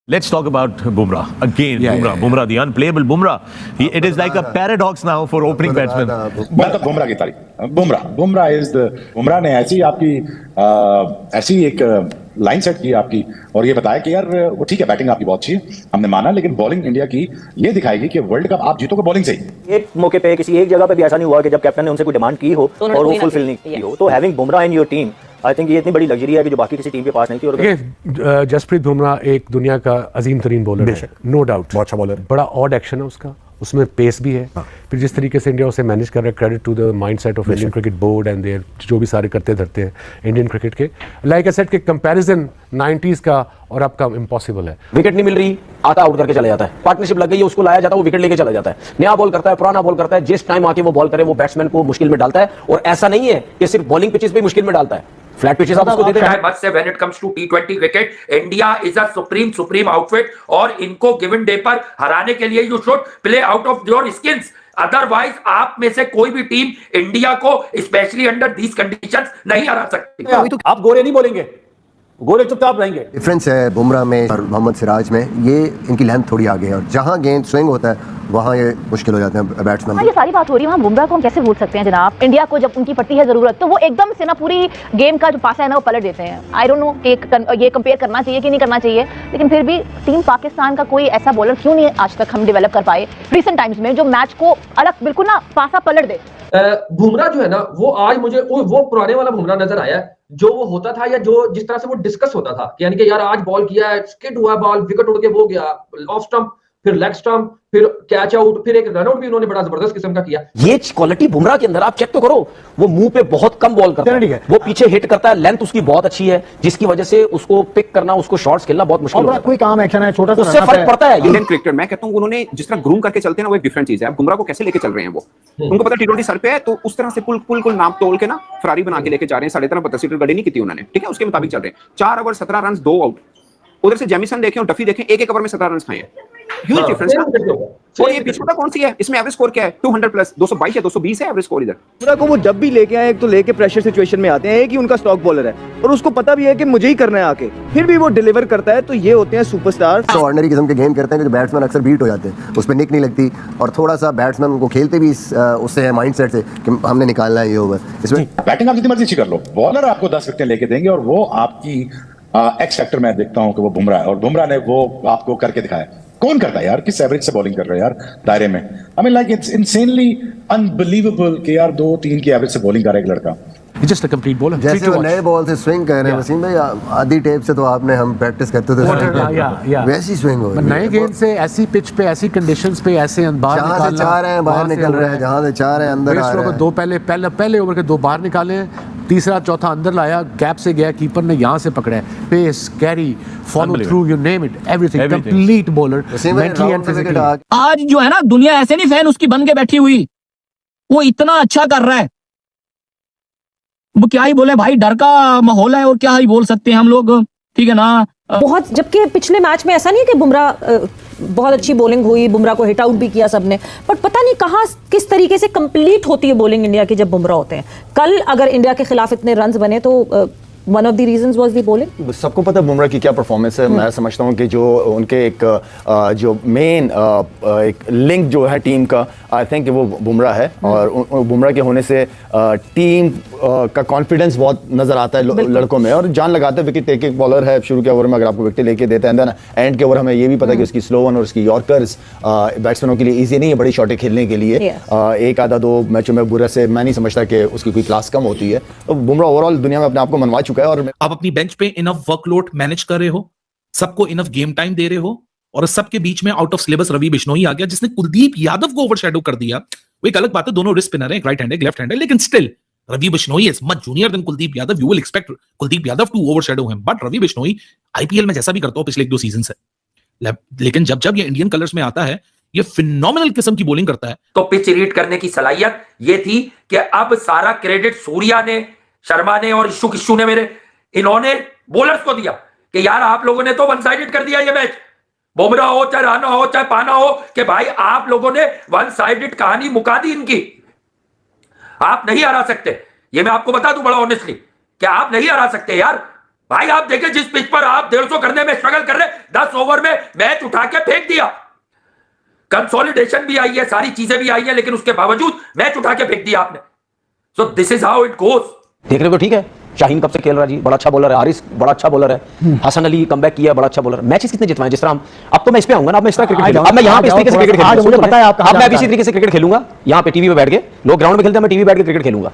Let's talk about Bumrah again. Bumrah, the unplayable Bumrah. It is like a paradox now for opening batsmen. मैं तो बुमराह की तारीफ बुमराह ने ऐसी आपकी ऐसी एक लाइन सेट की आपकी और ये बताया कि यार वो ठीक है बैटिंग आपकी बहुत अच्छी है हमने माना लेकिन बॉलिंग इंडिया की ये दिखाएगी कि वर्ल्ड कप आप जीतोगे बॉलिंग से ही। एक मौके पे किसी एक जगह पे भी ऐसा नहीं हुआ कि जब कैप्टन ने उनसे कोई डिमांड की हो और वो फुलफिल नहीं की हो। तो having Bumrah in your team I think ये इतनी बड़ी लग्जरी है कि जो बाकी किसी टीम के पास नहीं थी। और जसप्रीत बुमराह एक दुनिया का अजीम तरीन बॉलर है, नो डाउट, बहुत अच्छा बॉलर, बड़ा ऑड एक्शन है उसका, उसमें पेस भी है। फिर जिस तरीके से इंडिया उसे मैनेज कर रहा है, credit to the mindset of Indian cricket board and their जो भी सारे करते धरते हैं इंडियन क्रिकेट के। लाइक आई सेड के कंपैरिजन 90s का और अब का इम्पॉसिबल है। विकेट नहीं मिल रही, आता आउट करके चला जाता है, पार्टनरशिप लग गई है, उसको लाया जाता है, वो विकेट लेके चला जाता है, नया बॉल करता है, पुराना बॉल करता है, जिस टाइम आके वो बॉल करे वो बैट्समैन को मुश्किल में डालता है। और ऐसा नहीं है कि सिर्फ बॉलिंग पिचेस पे मुश्किल में डालता है, फ्लैट पिचेस आप उसको देते हैं। मच से when it comes to T20 cricket India is a supreme outfit और इनको गिवन डे पर हराने के लिए you should play out of your skins. Otherwise आप में से कोई भी टीम इंडिया को स्पेशली अंडर दीज कंडीशंस नहीं हरा सकती। तो आप गोरे नहीं बोलेंगे, गोरे चुपचाप रहेंगे। डिफरेंस है बुमराह में और मोहम्मद सिराज में, ये इनकी लेंथ थोड़ी आगे है और जहां गेंद स्विंग होता है वहां ये मुश्किल हो जाते हैं बैट्समैन। ये सारी बात हो रही है, वहाँ बुमराह को हम कैसे भूल सकते हैं जनाब। इंडिया को जब उनकी पड़ती है जरूरत तो वो एकदम से ना पूरी गेम का जो पासा है ना वो पलट देते हैं। आई डोंट नो कि ये कंपेयर करना चाहिए कि नहीं करना चाहिए, लेकिन फिर भी टीम पाकिस्तान का कोई ऐसा बॉलर क्यों नहीं आज तक हम डेवलप कर पाए रिसेंट टाइम्स में जो मैच को अलग बिल्कुल ना पासा पलट दे। बुमराह जो है ना वो आज मुझे वो पुराने वाला बुमराह नजर आया जो वो होता था या जो जिस तरह से वो डिस्कस होता था, यानी कि यार आज बॉल किया है, स्किड हुआ बॉल, विकेट उड़ के वो गया, ऑफ स्टंप, फिर लेग स्टंप, फिर कैच आउट, फिर एक रन आउट भी उन्होंने बड़ा जबरदस्त किस्म का किया। ये क्वालिटी बुमराह के अंदर आप चेक तो करो, वो मुंह पे बहुत कम बॉल करता है, वो पीछे हिट करता है, लेंथ उसकी बहुत अच्छी है जिसकी वजह से उसको पिक करना, उसको शॉट्स खेलना बहुत मुश्किल होता है। कोई काम एक्शन है छोटा सा, उससे फर्क पड़ता है। इंडियन क्रिकेटर मैं कहता हूं उन्होंने जिस तरह ग्रूम करके चलते हैं ना वो एक डिफरेंट चीज है। अब बुमराह को कैसे लेके चल रहे हैं वो, उनको पता T20 सर पे है तो उस तरह से कुल नाप तोल के ना फरारी बना के लेके जा रहे हैं। 13.5 सीटर गड्डी नहीं की थी उन्होंने, ठीक है, उसके मुताबिक चल रहे हैं। 4 ओवर 17 रन 2 आउट। उधर से जेमिसन देखें और डफी देखें, एक ओवर में 17 रन खाए हैं। ह्यूज डिफरेंस है। और ये पिच पता कौन सी है, इसमें एवरेज स्कोर क्या है 200 प्लस 222 या 220 है एवरेज स्कोर इधर। बुमराह को वो जब भी लेके आए एक तो लेके प्रेशर सिचुएशन में आते हैं, एक ही उनका स्टॉक बॉलर है और उसको पता भी है कि मुझे ही करना है आके, फिर भी वो डिलीवर करता है। तो ये होते हैं सुपरस्टार। तो ऑर्डिनरी किस्म के गेम करते हैं कि जो बैट्समैन अक्सर बीट हो जाते हैं, उसमें निक नहीं लगती और थोड़ा सा बैट्समैन उनको खेलते भी उससे है माइंडसेट से कि हमने निकालना है ये ओवर। इसमें बैटिंग आप जितनी मर्जी अच्छी कर लो, बॉलर आपको 10 विकेट लेके देंगे और वो आपकी एक्स फैक्टर मैं देखता हूं कि वो बुमराह है और बुमराह ने वो आपको करके दिखाया। कौन करता है यार, किस एवरेज से बॉलिंग कर रहे हैं यार दायरे में। I mean like it's insanely unbelievable कि यार 2-3 की एवरेज से बॉलिंग कर रहा है एक लड़का। Just a complete bowler. जैसे वो नए बॉल से स्विंग कर रहे हैं वसीम भाई, आधी टेप से तो आपने हम प्रैक्टिस करते थे वैसी स्विंग हो रही है। नए गेंद से ऐसी पिच पे ऐसी कंडीशंस पे ऐसे अंदाज जहां से चाह रहे हैं बाहर निकल रहे हैं, जहां से चाह रहे हैं अंदर आ रहे हैं। दो पहले ओवर के 2 बाहर निकाले, तीसरा चौथा अंदर लाया, गैप से गया, कीपर ने यहां से पकड़ा है, pace, carry, follow through, you name it, everything, complete bowler, mentally and physically. आज जो है ना दुनिया ऐसे नहीं फैन उसकी बन के बैठी हुई, वो इतना अच्छा कर रहा है, वो क्या ही बोले भाई, डर का माहौल है और क्या ही बोल सकते हैं हम लोग, ठीक है ना। बहुत, जबकि पिछले मैच में ऐसा नहीं है कि बुमराह बहुत अच्छी बॉलिंग हुई, बुमराह को हिट आउट भी किया सबने, बट पता नहीं कहाँ किस तरीके से कंप्लीट होती है बॉलिंग इंडिया की जब बुमराह होते हैं। कल अगर इंडिया के खिलाफ इतने रन्स बने तो one of the reasons was the bowling. सबको पता बुमराह की क्या परफॉर्मेंस है। मैं समझता हूँ कि जो उनके एक जो मेन एक लिंक जो है टीम का, आई थिंक वो बुमराह है और बुमराह के होने से टीम का कॉन्फिडेंस बहुत नजर आता है लड़कों में और जान लगाते हैं। विकेट एक बॉलर है, शुरू के ओवर में अगर आपको विकेट लेके देता है एंड के ओवर हमें ये भी पता है कि उसकी स्लो वन और उसकी यॉर्कर्स बैट्समैनों के लिए ईजी नहीं है बड़ी शॉटें खेलने के लिए। एक आधा 2 मैचों में बुरा से मैं नहीं समझता कि उसकी कोई क्लास कम होती है। तो बुमराह ओवरऑल दुनिया में अपने आप को मनवा चुका है। और आप अपनी बेंच पे इनफ वर्कलोड मैनेज कर रहे हो, सबको इनफ गेम टाइम दे रहे हो और सबके बीच में out of syllabus Ravi Bishnoi आ गया जिसने कुलदीप यादव को ओवरशैडो कर दिया। वो एक अलग बात है, दोनों रिस्ट स्पिनर है, एक राइट हैंड है, लेफ्ट हैंड है, लेकिन still Ravi Bishnoi is much junior than Kuldeep Yadav. You will expect Kuldeep Yadav to overshadow him, but Ravi Bishnoi IPL में जैसा भी करता हो पिछले 1-2 सीजन से, लेकिन जब ये इंडियन कलर्स में आता है ये फिनोमिनल किस्म की बॉलिंग करता है। तो पिच रीड करने की सलाहियत ये थी कि अब सारा क्रेडिट सूर्या ने, शर्मा ने और इशू ने मेरे इन्होंने बॉलर्स को दिया कि यार आप लोगों ने तो वन साइडेड कर दिया ये मैच। बुमराह हो चाहे राणा हो चाहे पाना हो कि भाई आप लोगों ने वन साइडेड कहानी मुका दी इनकी। आप नहीं हरा सकते, ये मैं आपको बता दूं बड़ा ऑनेस्टली कि आप नहीं हरा सकते यार। भाई आप देखें जिस पिच पर आप 150 करने में स्ट्रगल कर रहे, 10 ओवर में मैच उठा के फेंक दिया। कंसोलिडेशन भी आई है, सारी चीजें भी आई है, लेकिन उसके बावजूद मैच उठा के फेंक दिया आपने। So this is how it goes. देख रहे हो ठीक है, शाहीन कब से खेल रहा है जी, बड़ा अच्छा बॉलर है, हारिस बड़ा अच्छा बॉलर है, हसन अली कमबैक किया, बड़ा अच्छा बॉलर। मैचेस कितने जितवाए जिस तरह हम, अब तो मैं इस पे आऊंगा ना, अब मैं इस तरह क्रिकेट खेलूंगा, अब मैं यहाँ पे इस तरीके से क्रिकेट खेलूंगा, मुझे पता है आपका, अब मैं भी इसी तरीके से क्रिकेट खेलूंगा, यहाँ पे टीवी पे बैठ के, लोग ग्राउंड में खेलते हैं, मैं टीवी बैठ के क्रिकेट खेलूंगा।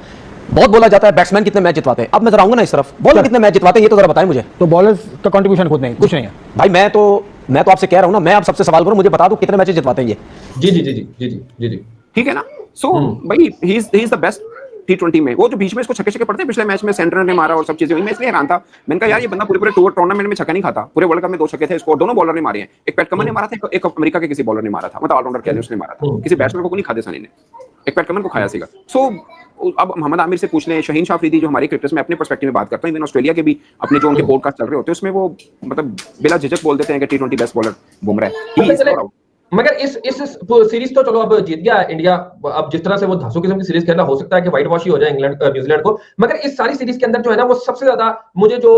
बहुत बोला जाता है बैट्समैन कितने मैच जितवाते हैं, अब मैं जरा आऊंगा ना इस तरफ, बॉलर कितने मैच जितवाते हैं ये तो जरा बताएं मुझे। तो बॉलर्स का कंट्रीब्यूशन खुद नहीं, कुछ नहीं है भाई। मैं तो आपसे कह रहा हूं ना, मैं आप सबसे सवाल करूं, मुझे बता दो कितने मैचेस जितवाते हैं ये। जी जी जी जी जी जी जी जी ठीक है ना। सो भाई he is the best T20 में। वो जो बीच में इसको छक्के छक्के पड़ते हैं, पिछले मैच में सेंटर ने मारा और सब चीजें हुई, मैं इसलिए हैरान था। मैंने कहा यार ये बंदा पूरे टूर्नामेंट में छक्का नहीं खाता, पूरे वर्ल्ड कप में 2 छक्के थे इसको, दोनों बॉलर ने मारे हैं। एक पैट कमन ने मारा था, एक अमेरिका के किसी बॉलर ने मारा था, मतलब ऑलराउंडर कह उसने मारा था, किसी बैट्समैन को नहीं खाते सनी ने, एक पैट कमन को खाया सीगा। सो अब मोहम्मद आमिर से पूछ लें, शहीन शाह अफरीदी, जो हमारे क्रिकेटर्स में अपने पर्सपेक्टिव में बात करता हूं, इवन ऑस्ट्रेलिया के भी अपने जो उनके पॉडकास्ट चल रहे होते हैं उसमें वो मतलब बिला झिझक बोल देते हैं कि T20 बेस्ट बॉलर बुमराह है। मगर इस सीरीज तो चलो अब जीत गया इंडिया। अब जिस तरह से वो धांसू किस्म की सीरीज खेलना, हो सकता है कि व्हाइट वॉश ही हो जाए इंग्लैंड न्यूजीलैंड को, मगर इस सारी सीरीज के अंदर जो है ना, वो सबसे ज्यादा मुझे जो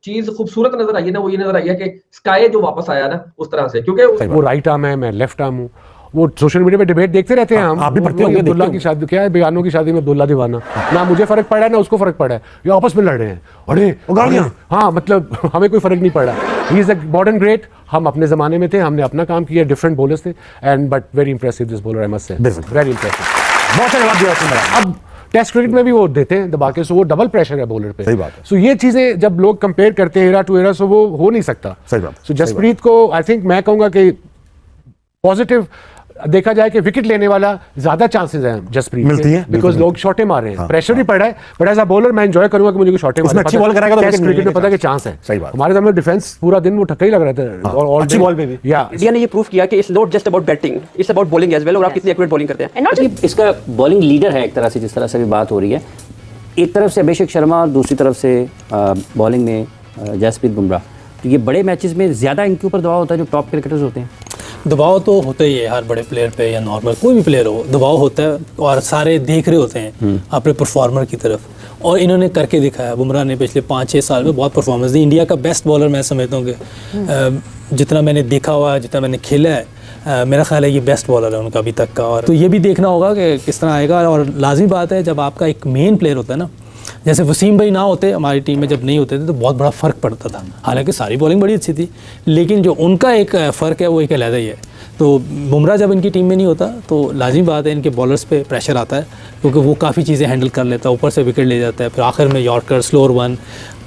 चीज खूबसूरत नजर आई है ना, वो ये नजर आई है कि स्काई जो वापस आया ना उस तरह से, क्योंकि वो राइट आर्म है, मैं लेफ्ट आर्म हूँ। वो सोशल मीडिया पे डिबेट देखते रहते हैं, हम आप भी पढ़ते होंगे, अब्दुल्ला की शादी, क्या है बयानों की शादी में अब्दुल्ला दीवाना, ना मुझे फर्क पड़ा है ना उसको फर्क पड़ा है, ये आपस में लड़ रहे हैं, अरे हाँ मतलब हमें कोई फर्क नहीं पड़ा। He is a modern great, हम अपने जमाने में थे, हमने अपना काम किया, डिफरेंट बॉलर्स थे, and but very impressive this bowler, I must say, very impressive. बहुत जवाब दिया। अब टेस्ट क्रिकेट में भी वो देते हैं दबा के, सो वो डबल प्रेशर है बॉलर पे। सही बात है। सो ये चीजें जब लोग कंपेयर करते हैं एरा टू एरा, सो वो हो नहीं सकता। सही बात। सो जसप्रीत को आई थिंक मैं कहूंगा कि पॉजिटिव देखा जाए कि विकेट लेने वाला ज्यादा चांसेस हैं जसप्रीत मिलती है, बिकॉज लोग शॉटे मार रहे हैं, प्रेशर भी पड़ा है, बट एज अ बॉलर मैं एंजॉय करूंगा कि मुझे शॉटे मारने, अच्छी बॉल कराएगा तो क्रिकेट में पता है कि चांस है। सही बात। हमारे सामने डिफेंस पूरा दिन वो ठक्का ही लग रहा था, और अच्छी बॉल पे भी इंडिया ने ये प्रूव किया कि it's not just about batting, it's about bowling as well, और आप कितनी एक्यूरेट बॉलिंग करते हैं। इसका बॉलिंग लीडर है एक तरह से, जिस तरह से भी बात हो रही है, एक तरफ से अभिषेक शर्मा और दूसरी तरफ से बॉलिंग में जसप्रीत बुमराह। तो ये बड़े मैचेस में ज़्यादा इनके ऊपर दबाव होता है जो टॉप क्रिकेटर्स होते हैं। दबाव तो होता ही है, हर बड़े प्लेयर पे या नॉर्मल कोई भी प्लेयर हो, दबाव होता है, और सारे देख रहे होते हैं अपने परफॉर्मर की तरफ, और इन्होंने करके दिखाया। बुमराह ने पिछले 5-6 साल में बहुत परफॉर्मेंस दी, इंडिया का बेस्ट बॉलर मैं समझता हूँ कि जितना मैंने देखा हुआ है, जितना मैंने खेला है, मेरा ख्याल है ये बेस्ट बॉलर है उनका अभी तक का। और तो ये भी देखना होगा कि किस तरह आएगा, और लाजमी बात है जब आपका एक मेन प्लेयर होता है ना, जैसे वसीम भाई ना होते हमारी टीम में, जब नहीं होते थे तो बहुत बड़ा फ़र्क पड़ता था। हालांकि सारी बॉलिंग बड़ी अच्छी थी, लेकिन जो उनका एक फ़र्क है वो एक अलग ही है। तो बुमराह जब इनकी टीम में नहीं होता तो लाजिम बात है इनके बॉलर्स पे प्रेशर आता है, क्योंकि वो काफ़ी चीज़ें हैंडल कर लेता है, ऊपर से विकेट ले जाता है, फिर आखिर में यॉर्कर, स्लोअर वन,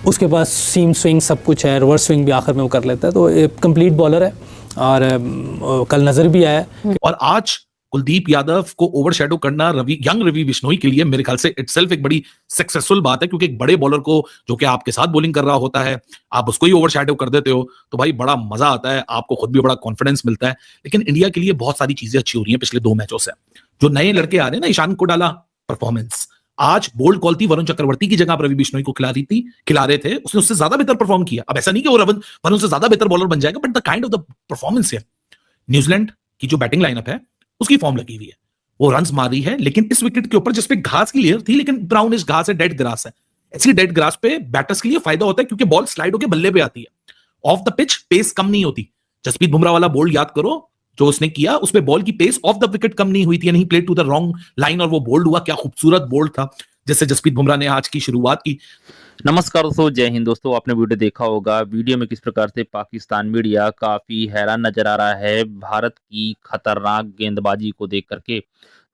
उसके पास सीम स्विंग सब कुछ है, रिवर्स स्विंग भी आखिर में वो कर लेता है। तो एक कंप्लीट बॉलर है, और कल नज़र भी आया। और आज कुलदीप यादव को ओवरशैडो करना यंग रवि बिश्नोई के लिए मेरे ख्याल से इटसेल्फ एक बड़ी सक्सेसफुल बात है, क्योंकि एक बड़े बॉलर को जो कि आपके साथ बॉलिंग कर रहा होता है, आप उसको ही ओवरशैडो कर देते हो तो भाई बड़ा मजा आता है, आपको खुद भी बड़ा कॉन्फिडेंस मिलता है। लेकिन इंडिया के लिए बहुत सारी चीजें अच्छी हो रही हैं पिछले 2 मैचों से। जो नए लड़के आ रहे हैं ना, ईशान को डाला परफॉर्मेंस, आज बोल्ड कॉल थी, वरुण चक्रवर्ती की जगह आप रवि बिश्नोई को खिला रहे थे, उसने उससे ज्यादा बेहतर परफॉर्म किया। अब ऐसा नहीं कि वो वरुण से ज्यादा बेहतर बॉलर बन जाएगा, but the kind of the performance है। न्यूजीलैंड की जो बैटिंग लाइनअप है उसकी फॉर्म लगी हुई है, वो रन्स मार रही है, लेकिन इस विकेट के ऊपर जिसपे घास की लेयर थी, लेकिन ब्राउनिश घास है, डेड ग्रास है। ऐसी डेड ग्रास पे बैटर्स के लिए फायदा होता है, क्योंकि बॉल स्लाइड होकर बल्ले पे आती है, ऑफ द पिच पेस कम नहीं होती। जसप्रीत बुमराह वाला बोल्ड याद करो जो उसने किया, उसमें बॉल की पेस ऑफ द विकेट कम नहीं हुई थी, नहीं played to the wrong line, और वो बोल्ड हुआ। क्या खूबसूरत बोल्ड था जिससे जसप्रीत बुमराह ने आज की शुरुआत की। नमस्कार दोस्तों, जय हिंद दोस्तों। आपने वीडियो देखा होगा, वीडियो में किस प्रकार से पाकिस्तान मीडिया काफी हैरान नजर आ रहा है भारत की खतरनाक गेंदबाजी को देख करके।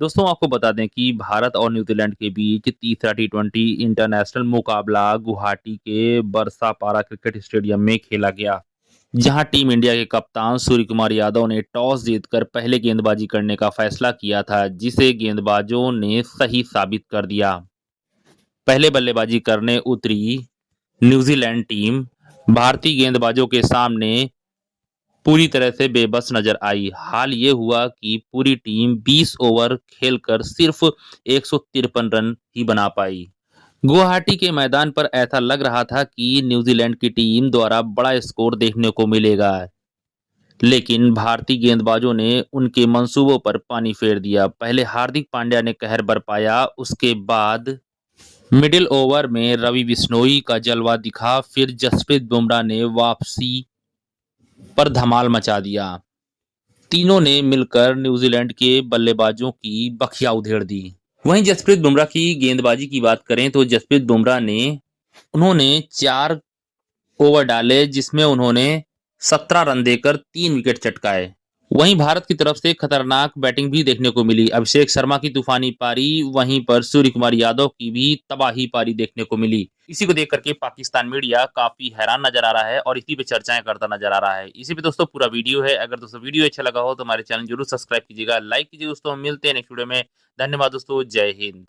दोस्तों आपको बता दें कि भारत और न्यूजीलैंड के बीच तीसरा T20 इंटरनेशनल मुकाबला गुवाहाटी के बरसापारा क्रिकेट स्टेडियम में खेला गया, जहां टीम इंडिया के कप्तान सूर्य कुमार यादव ने टॉस जीतकर पहले गेंदबाजी करने का फैसला किया था, जिसे गेंदबाजों ने सही साबित कर दिया। पहले बल्लेबाजी करने उतरी न्यूजीलैंड टीम भारतीय गेंदबाजों के सामने पूरी तरह से बेबस नजर आई। हाल ये हुआ कि पूरी टीम 20 ओवर खेलकर सिर्फ 153 रन ही बना पाई। गुवाहाटी के मैदान पर ऐसा लग रहा था कि न्यूजीलैंड की टीम द्वारा बड़ा स्कोर देखने को मिलेगा, लेकिन भारतीय गेंदबाजों ने उनके मंसूबों पर पानी फेर दिया। पहले हार्दिक पांड्या ने कहर बरपाया, उसके बाद मिडिल ओवर में रवि बिश्नोई का जलवा दिखा, फिर जसप्रीत बुमराह ने वापसी पर धमाल मचा दिया। तीनों ने मिलकर न्यूजीलैंड के बल्लेबाजों की बखिया उधेड़ दी। वहीं जसप्रीत बुमराह की गेंदबाजी की बात करें तो जसप्रीत बुमराह ने 4 ओवर डाले, जिसमें उन्होंने 17 रन देकर 3 विकेट चटकाए। वहीं भारत की तरफ से खतरनाक बैटिंग भी देखने को मिली। अभिषेक शर्मा की तूफानी पारी, वहीं पर सूर्य कुमार यादव की भी तबाही पारी देखने को मिली। इसी को देख करके पाकिस्तान मीडिया काफी हैरान नजर आ रहा है और इसी पे चर्चाएं करता नजर आ रहा है। इसी पे दोस्तों पूरा वीडियो है। अगर दोस्तों वीडियो अच्छा लगा हो तो हमारे चैनल जरूर सब्सक्राइब कीजिएगा, लाइक कीजिए। दोस्तों हम मिलते हैं नेक्स्ट वीडियो में। धन्यवाद दोस्तों, जय हिंद।